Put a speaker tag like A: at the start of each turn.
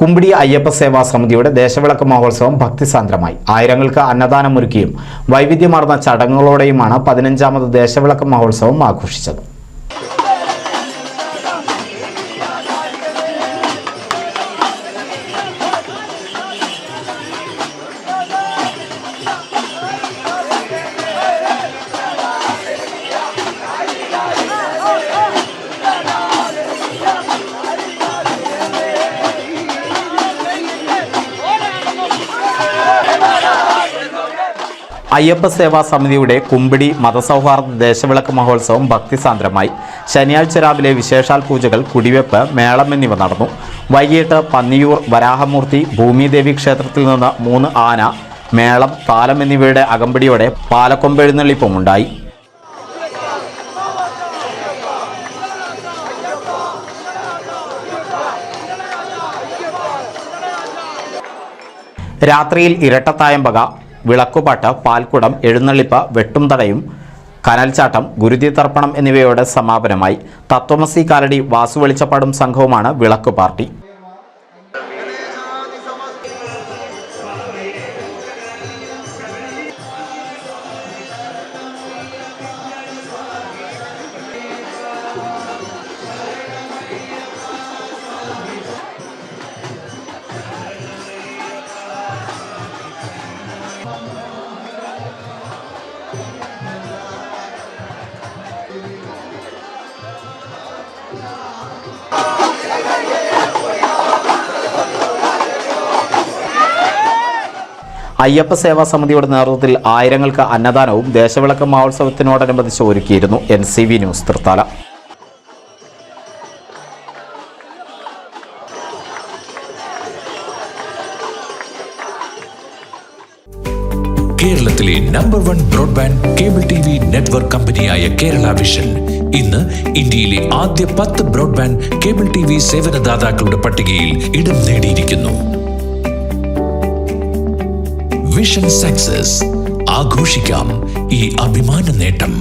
A: കുമ്പിടി അയ്യപ്പ സേവാ സമിതിയുടെ ദേശവിളക്ക് മഹോത്സവം ഭക്തിസാന്ദ്രമായി. ആയിരങ്ങൾക്ക് അന്നദാനമൊരുക്കിയും വൈവിധ്യമാർന്ന ചടങ്ങുകളോടെയുമാണ് 15ാമത് ദേശവിളക്ക് മഹോത്സവം ആഘോഷിച്ചത്. അയ്യപ്പ സേവാ സമിതിയുടെ കുമ്പിടി മതസൗഹാർദ്ദ ദേശവിളക്ക് മഹോത്സവം ഭക്തിസാന്ദ്രമായി. ശനിയാഴ്ച രാവിലെ വിശേഷാൽ പൂജകൾ, കുടിവെപ്പ്, മേളം എന്നിവ നടന്നു. വൈകിട്ട് പന്നിയൂർ വരാഹമൂർത്തി ഭൂമിദേവി ക്ഷേത്രത്തിൽ നിന്ന് 3 ആന, മേളം, താലം എന്നിവയുടെ അകമ്പടിയോടെ പാലക്കൊമ്പെഴുന്നള്ളിപ്പുമുണ്ടായി. രാത്രിയിൽ ഇരട്ടത്തായമ്പക, വിളക്കുപാട്ട്, പാൽക്കുടം, എഴുന്നള്ളിപ്പ്, വെട്ടുംതടയും, കനൽച്ചാട്ടം, ഗുരുതിതർപ്പണം എന്നിവയോടെ സമാപനമായി. തത്വമസി കാലടി, വാസു വെളിച്ചപ്പാടും സംഘവുമാണ് വിളക്ക് പാർട്ടി. അയ്യപ്പ സേവാ സമിതിയുടെ നേതൃത്വത്തിൽ ആയിരങ്ങൾക്ക് അന്നദാനവും ദേശവിളക്ക് മഹോത്സവത്തിനോടനുബന്ധിച്ച് ഒരുക്കിയിരുന്നു. NCV news, Thrithala.
B: കേരളത്തിലെ number 1 broadband cable TV network കമ്പനിയായ കേരള വിഷൻ ഇന്ന് ഇന്ത്യയിലെ ആദ്യ 10 ബ്രോഡ്ബാൻഡ് കേബിൾ TV സേവനദാതാക്കളുടെ പട്ടികയിൽ ഇടം നേടിയിരിക്കുന്നു. Vision success. ആഘോഷിക്കാം ഈ അഭിമാന നേട്ടം.